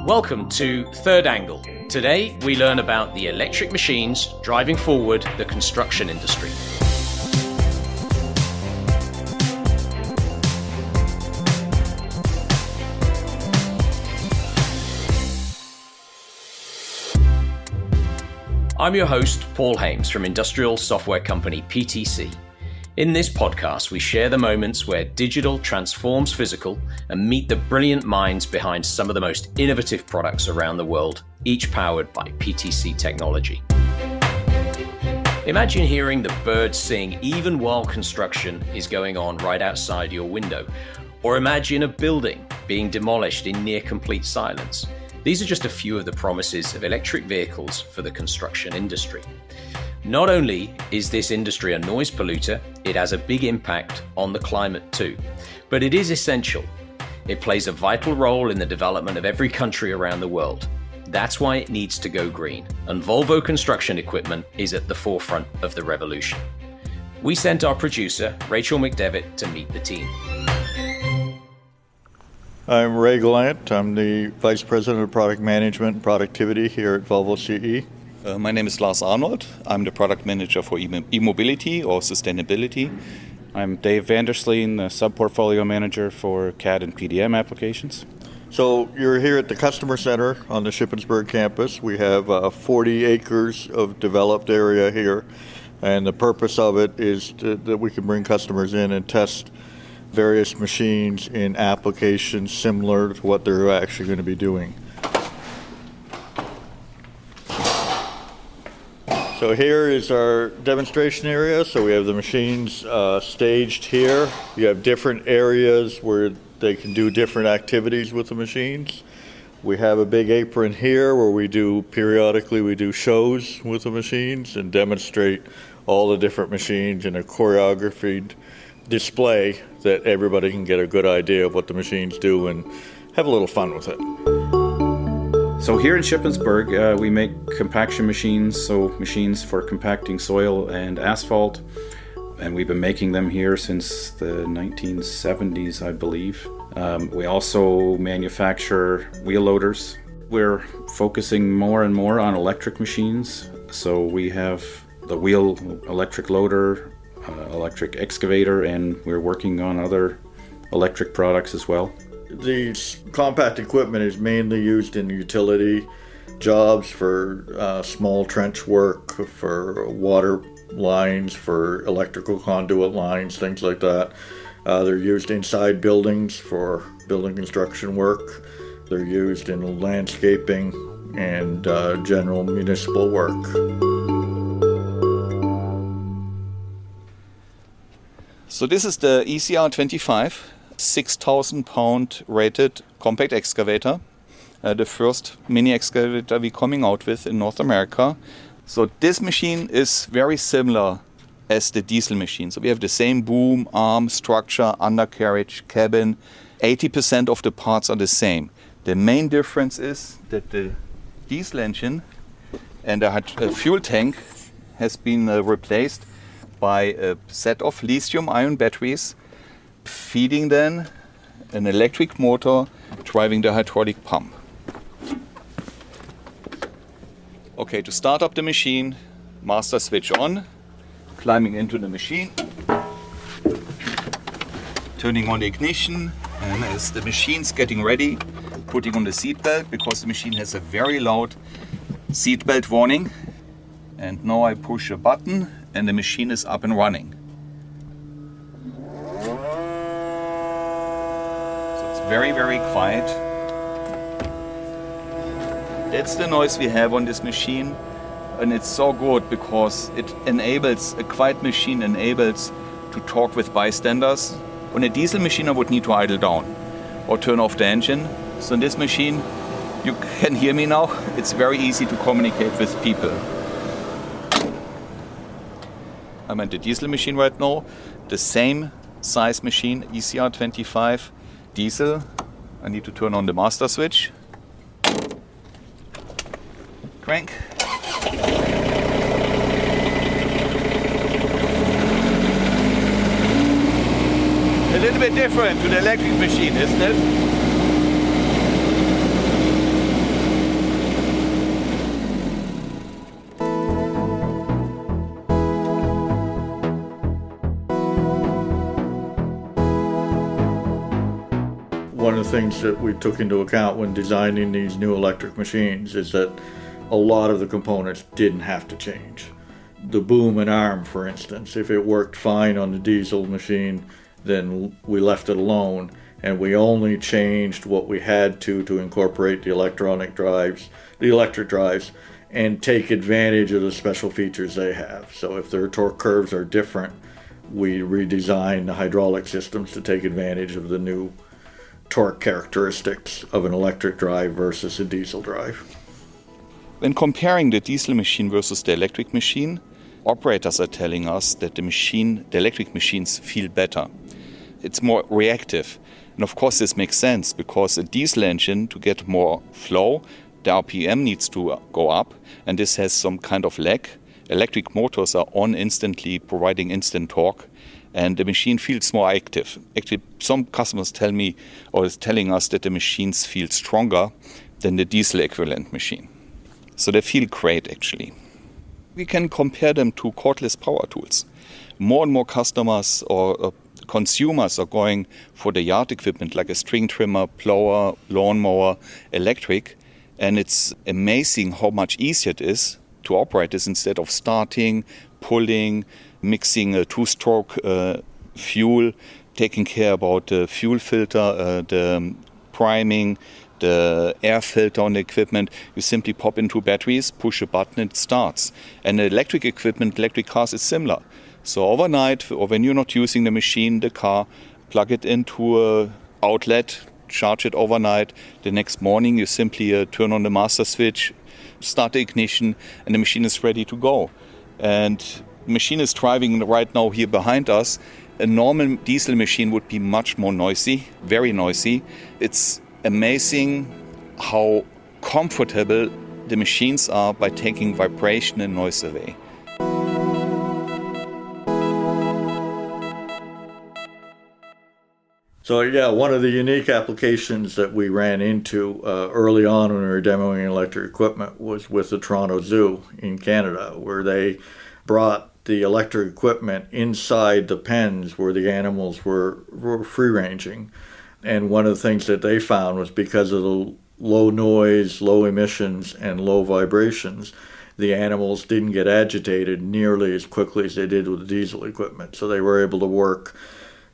Welcome to Third Angle. Today we learn about the electric machines driving forward the construction industry. I'm your host, Paul Hames from industrial software company PTC. In this podcast, we share the moments where digital transforms physical and meet the brilliant minds behind some of the most innovative products around the world, each powered by PTC technology. Imagine hearing the birds sing even while construction is going on right outside your window. Or imagine a building being demolished in near complete silence. These are just a few of the promises of electric vehicles for the construction industry. Not only is this industry a noise polluter, it has a big impact on the climate too. But it is essential. It plays a vital role in the development of every country around the world. That's why it needs to go green. And Volvo Construction Equipment is at the forefront of the revolution. We sent our producer, Rachel McDevitt, to meet the team. I'm Ray Gallant. I'm the Vice President of Product Management and Productivity here at Volvo CE. My name is Lars Arnold. I'm the Product Manager for e-mobility or sustainability. I'm Dave Vandersleen, the Sub-Portfolio Manager for CAD and PDM applications. So you're here at the Customer Center on the Shippensburg campus. We have 40 acres of developed area here, and the purpose of it is that we can bring customers in and test various machines in applications similar to what they're actually going to be doing. So here is our demonstration area. So we have the machines staged here. You have different areas where they can do different activities with the machines. We have a big apron here where periodically we do shows with the machines and demonstrate all the different machines in a choreographed display that everybody can get a good idea of what the machines do and have a little fun with it. So here in Shippensburg, we make compaction machines, so machines for compacting soil and asphalt. And we've been making them here since the 1970s, I believe. We also manufacture wheel loaders. We're focusing more and more on electric machines. So we have the wheel electric loader, electric excavator, and we're working on other electric products as well. The compact equipment is mainly used in utility jobs for small trench work, for water lines, for electrical conduit lines, things like that. They're used inside buildings for building construction work. They're used in landscaping and general municipal work. So this is the ECR 25. 6,000 pound rated compact excavator, the first mini excavator we're coming out with in North America. So this machine is very similar as the diesel machine. So we have the same boom, arm, structure, undercarriage, cabin. 80% of the parts are the same. The main difference is that the diesel engine and the fuel tank has been replaced by a set of lithium-ion batteries, feeding then an electric motor driving the hydraulic pump. Okay, to start up the machine, master switch on, climbing into the machine, turning on the ignition, and as the machine's getting ready, putting on the seatbelt because the machine has a very loud seatbelt warning. And now I push a button and the machine is up and running. Very, very quiet. That's the noise we have on this machine, and it's so good because it enables, a quiet machine enables to talk with bystanders. On a diesel machine I would need to idle down or turn off the engine. So in this machine, you can hear me now, it's very easy to communicate with people. I'm at the diesel machine right now, the same size machine, ECR 25. Diesel. I need to turn on the master switch. Crank. A little bit different to the electric machine, isn't it? the things that we took into account when designing these new electric machines is that a lot of the components didn't have to change. The boom and arm, for instance, if it worked fine on the diesel machine, then we left it alone, and we only changed what we had to incorporate the electric drives, and take advantage of the special features they have. So if their torque curves are different, we redesigned the hydraulic systems to take advantage of the new torque characteristics of an electric drive versus a diesel drive. When comparing the diesel machine versus the electric machine, operators are telling us that the electric machines feel better. It's more reactive. And of course this makes sense, because a diesel engine, to get more flow, the RPM needs to go up, and this has some kind of lag. Electric motors are on instantly, providing instant torque, and the machine feels more active. Actually, some customers tell me, or is telling us, that the machines feel stronger than the diesel equivalent machine. So they feel great, actually. We can compare them to cordless power tools. More and more customers or consumers are going for the yard equipment like a string trimmer, plower, lawnmower, electric, and it's amazing how much easier it is to operate this instead of starting, pulling, mixing a two-stroke fuel, taking care about the fuel filter, the priming, the air filter on the equipment. You simply pop in two batteries, push a button, and it starts. And the electric equipment, electric cars, is similar. So overnight, or when you're not using the machine, the car, plug it into an outlet, charge it overnight. The next morning, you simply turn on the master switch, start the ignition, and the machine is ready to go. And the machine is driving right now here behind us. A normal diesel machine would be much more noisy, very noisy. It's amazing how comfortable the machines are by taking vibration and noise away. So yeah, one of the unique applications that we ran into early on when we were demoing electric equipment was with the Toronto Zoo in Canada, where they brought the electric equipment inside the pens where the animals were free-ranging. And one of the things that they found was because of the low noise, low emissions, and low vibrations, the animals didn't get agitated nearly as quickly as they did with the diesel equipment. So they were able to work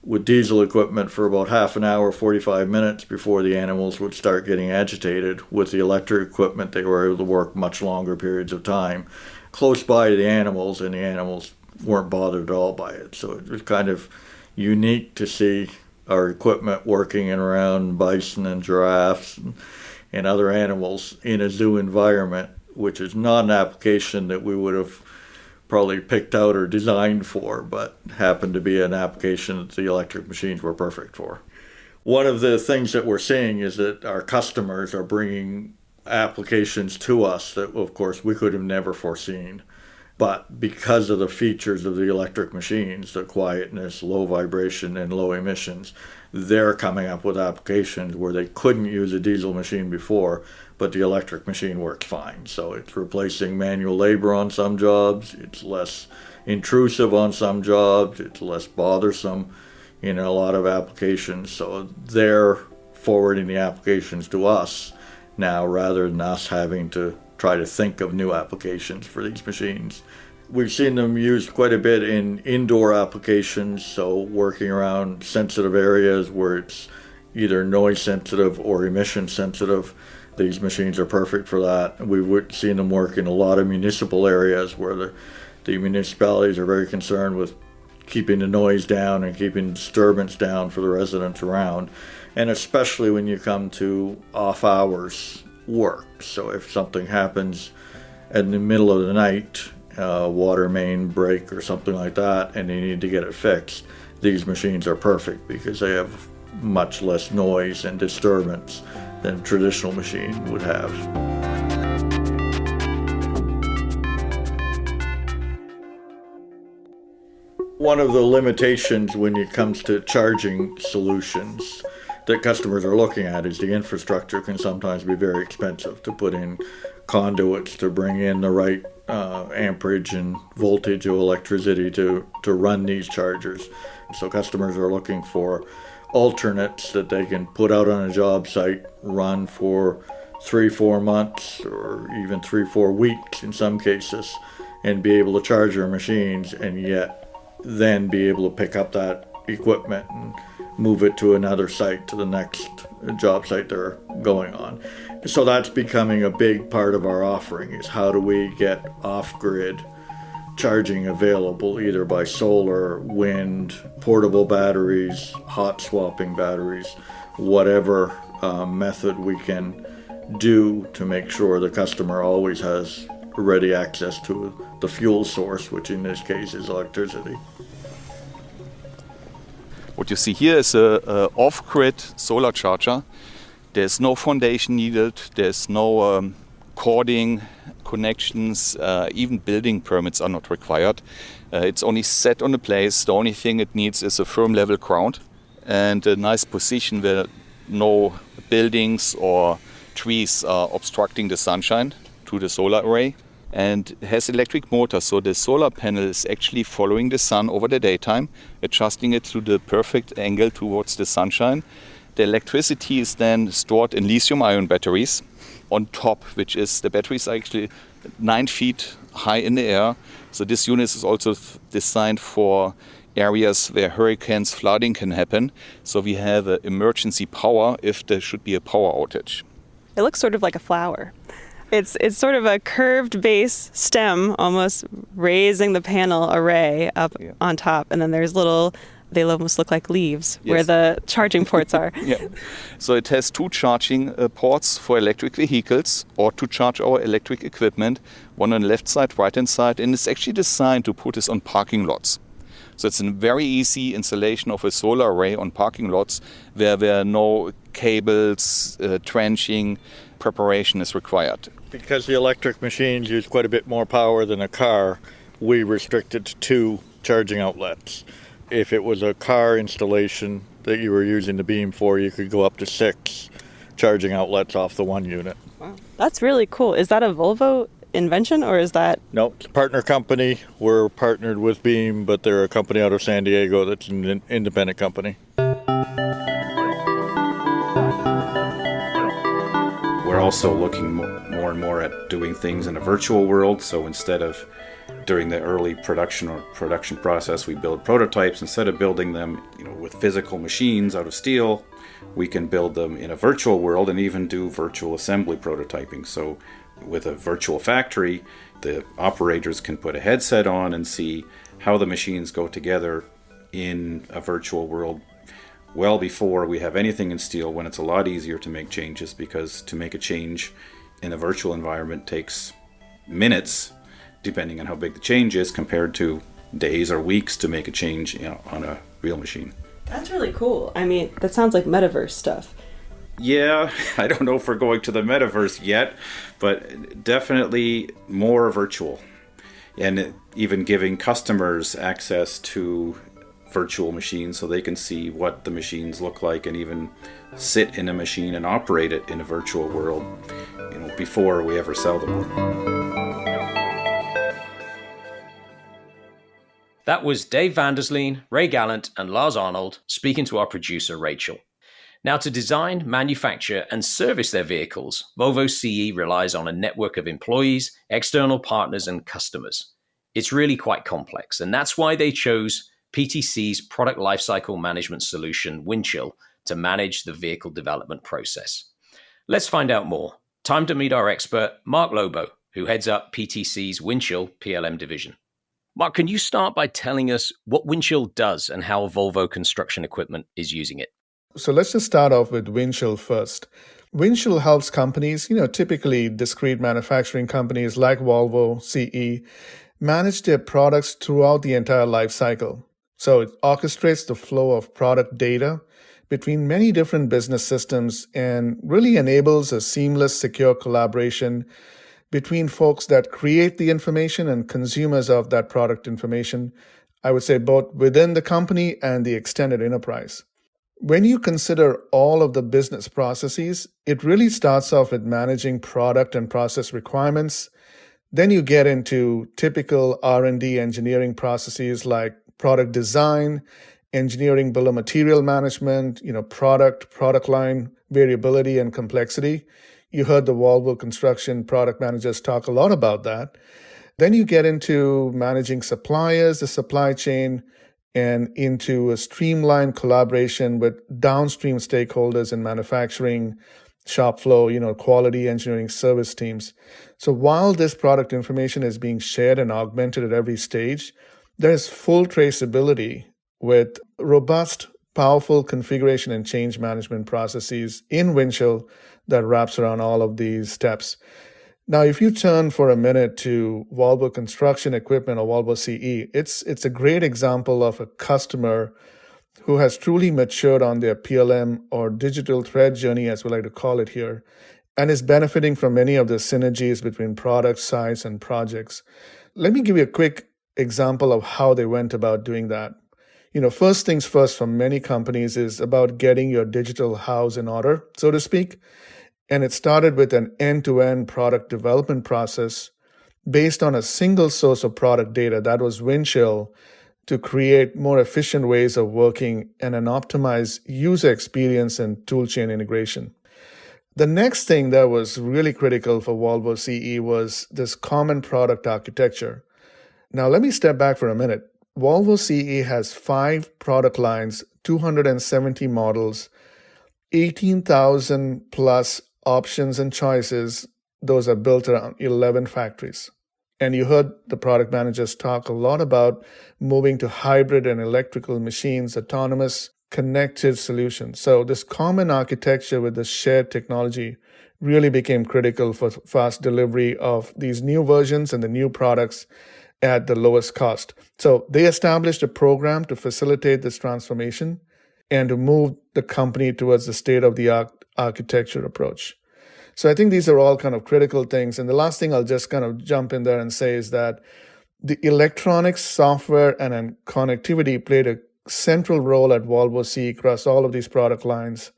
with diesel equipment for about half an hour, 45 minutes before the animals would start getting agitated. With the electric equipment, they were able to work much longer periods of time close by the animals, and the animals weren't bothered at all by it. So it was kind of unique to see our equipment working around bison and giraffes and other animals in a zoo environment, which is not an application that we would have probably picked out or designed for, but happened to be an application that the electric machines were perfect for. One of the things that we're seeing is that our customers are bringing applications to us that, of course, we could have never foreseen. But because of the features of the electric machines, the quietness, low vibration, and low emissions, they're coming up with applications where they couldn't use a diesel machine before, but the electric machine works fine. So it's replacing manual labor on some jobs, it's less intrusive on some jobs, it's less bothersome in a lot of applications. So they're forwarding the applications to us now rather than us having to try to think of new applications for these machines. We've seen them used quite a bit in indoor applications, so working around sensitive areas where it's either noise sensitive or emission sensitive. These machines are perfect for that. We've seen them work in a lot of municipal areas where the municipalities are very concerned with keeping the noise down and keeping disturbance down for the residents around, and especially when you come to off-hours work. So if something happens in the middle of the night, water main break or something like that, and they need to get it fixed, these machines are perfect because they have much less noise and disturbance than a traditional machine would have. One of the limitations when it comes to charging solutions that customers are looking at is the infrastructure can sometimes be very expensive to put in conduits to bring in the right amperage and voltage of electricity to run these chargers. So customers are looking for alternates that they can put out on a job site, run for 3-4 months or even 3-4 weeks in some cases, and be able to charge their machines, and yet then be able to pick up that equipment and move it to another site, to the next job site they're going on. So that's becoming a big part of our offering, is how do we get off-grid charging available either by solar, wind, portable batteries, hot swapping batteries, whatever method we can do to make sure the customer always has ready access to the fuel source, which in this case is electricity. What you see here is a off-grid solar charger. There's no foundation needed, there's no cording connections, even building permits are not required. It's only set on a place. The only thing it needs is a firm level ground and a nice position where no buildings or trees are obstructing the sunshine to the solar array. And it has electric motor, so the solar panel is actually following the sun over the daytime, adjusting it to the perfect angle towards the sunshine. The electricity is then stored in lithium-ion batteries on top, which is, the batteries are actually 9 feet high in the air. So this unit is also designed for areas where hurricanes, flooding can happen. So we have emergency power if there should be a power outage. It looks sort of like a flower. It's sort of a curved base stem, almost raising the panel array up on top. And then there's they almost look like leaves, yes, where the charging ports are. Yeah. So it has 2 charging ports for electric vehicles or to charge our electric equipment, one on the left side, right hand side. And it's actually designed to put this on parking lots. So it's a very easy installation of a solar array on parking lots where there are no cables, trenching, preparation is required. Because the electric machines use quite a bit more power than a car, we restrict it to 2 charging outlets. If it was a car installation that you were using the beam for, you could go up to 6 charging outlets off the 1 unit. Wow. That's really cool. Is that a Volvo invention, or is that... No, it's a partner company. We're partnered with Beam, but they're a company out of San Diego that's an independent company. We're also looking more and more at doing things in a virtual world. So instead of during the early production process, we build prototypes. Instead of building them, with physical machines out of steel, we can build them in a virtual world and even do virtual assembly prototyping. So with a virtual factory, the operators can put a headset on and see how the machines go together in a virtual world well before we have anything in steel, when it's a lot easier to make changes, because to make a change in a virtual environment takes minutes, depending on how big the change is, compared to days or weeks to make a change on a real machine. That's really cool. I mean, that sounds like metaverse stuff. Yeah, I don't know if we're going to the metaverse yet, but definitely more virtual. And even giving customers access to virtual machines so they can see what the machines look like and even sit in a machine and operate it in a virtual world, before we ever sell them. That was Dave Vandersleen, Ray Gallant, and Lars Arnold speaking to our producer, Rachel. Now, to design, manufacture, and service their vehicles, Volvo CE relies on a network of employees, external partners, and customers. It's really quite complex, and that's why they chose PTC's product lifecycle management solution, Windchill, to manage the vehicle development process. Let's find out more. Time to meet our expert, Mark Lobo, who heads up PTC's Windchill PLM division. Mark, can you start by telling us what Windchill does and how Volvo Construction Equipment is using it? So let's just start off with Windchill first. Windchill helps companies, typically discrete manufacturing companies like Volvo CE, manage their products throughout the entire life cycle. So it orchestrates the flow of product data between many different business systems and really enables a seamless, secure collaboration between folks that create the information and consumers of that product information, I would say both within the company and the extended enterprise. When you consider all of the business processes, it really starts off with managing product and process requirements. Then you get into typical R&D engineering processes like product design, engineering bill of material management, product line variability and complexity. You heard the Volvo construction product managers talk a lot about that. Then you get into managing suppliers, the supply chain, and into a streamlined collaboration with downstream stakeholders in manufacturing, shop flow, quality engineering service teams. So while this product information is being shared and augmented at every stage, there is full traceability with robust, powerful configuration and change management processes in Windchill that wraps around all of these steps. Now, if you turn for a minute to Volvo Construction Equipment or Volvo CE, it's a great example of a customer who has truly matured on their PLM or digital thread journey, as we like to call it here, and is benefiting from many of the synergies between products, sites, and projects. Let me give you a quick example of how they went about doing that. First things first for many companies is about getting your digital house in order, so to speak. And it started with an end-to-end product development process based on a single source of product data, that was Windchill, to create more efficient ways of working and an optimized user experience and toolchain integration. The next thing that was really critical for Volvo CE was this common product architecture. Now, let me step back for a minute. Volvo CE has 5 product lines, 270 models, 18,000 plus options and choices. Those are built around 11 factories. And you heard the product managers talk a lot about moving to hybrid and electrical machines, autonomous, connected solutions. So this common architecture with the shared technology really became critical for fast delivery of these new versions and the new products at the lowest cost. So they established a program to facilitate this transformation and to move the company towards the state-of-the-art architecture approach. So I think these are all kind of critical things. And the last thing I'll just kind of jump in there and say is that the electronics, software, and connectivity played a central role at Volvo CE across all of these product lines.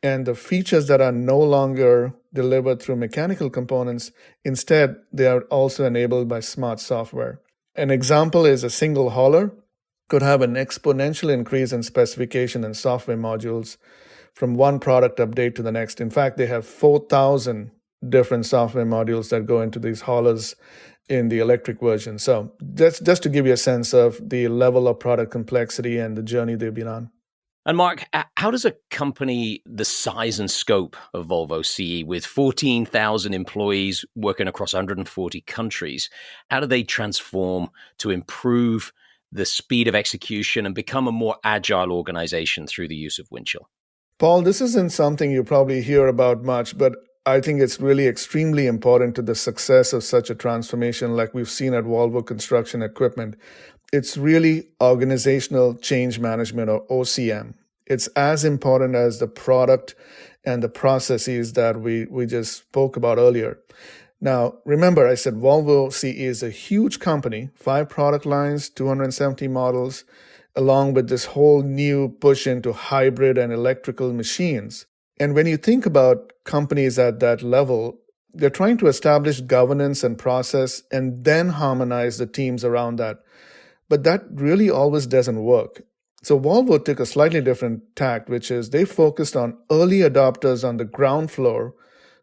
And the features that are no longer delivered through mechanical components, instead, they are also enabled by smart software. An example is a single hauler could have an exponential increase in specification and software modules from one product update to the next. In fact, they have 4,000 different software modules that go into these haulers in the electric version. So that's just to give you a sense of the level of product complexity and the journey they've been on. And Mark, how does a company the size and scope of Volvo CE, with 14,000 employees working across 140 countries, how do they transform to improve the speed of execution and become a more agile organization through the use of Windchill? Paul, this isn't something you probably hear about much, but I think it's really extremely important to the success of such a transformation like we've seen at Volvo Construction Equipment. It's really organizational change management, or OCM. It's as important as the product and the processes that we just spoke about earlier. Now, remember, I said Volvo CE is a huge company, 5 product lines, 270 models, along with this whole new push into hybrid and electrical machines. And when you think about companies at that level, they're trying to establish governance and process and then harmonize the teams around that. But that really always doesn't work. So Volvo took a slightly different tack, which is they focused on early adopters on the ground floor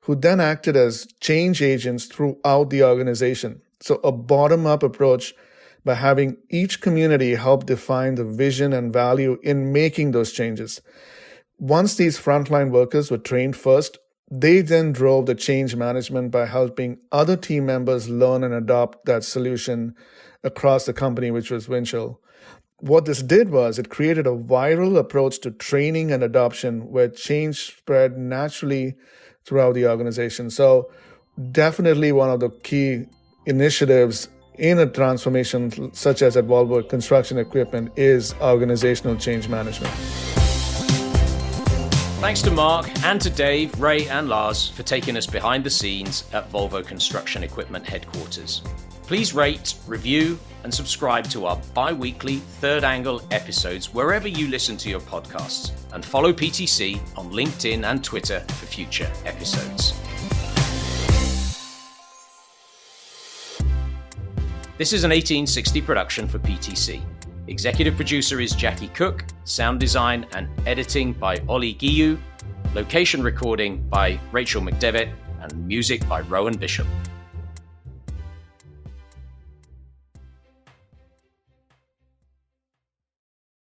who then acted as change agents throughout the organization. So a bottom-up approach by having each community help define the vision and value in making those changes. Once these frontline workers were trained first, they then drove the change management by helping other team members learn and adopt that solution across the company, which was Windchill. What this did was it created a viral approach to training and adoption where change spread naturally throughout the organization. So definitely one of the key initiatives in a transformation such as at Volvo Construction Equipment is organizational change management. Thanks to Mark and to Dave, Ray and Lars for taking us behind the scenes at Volvo Construction Equipment headquarters. Please rate, review and subscribe to our bi-weekly Third Angle episodes wherever you listen to your podcasts, and follow PTC on LinkedIn and Twitter for future episodes. This is an 1860 production for PTC. Executive producer is Jackie Cook, sound design and editing by Ollie Guillou, location recording by Rachel McDevitt, and music by Rowan Bishop.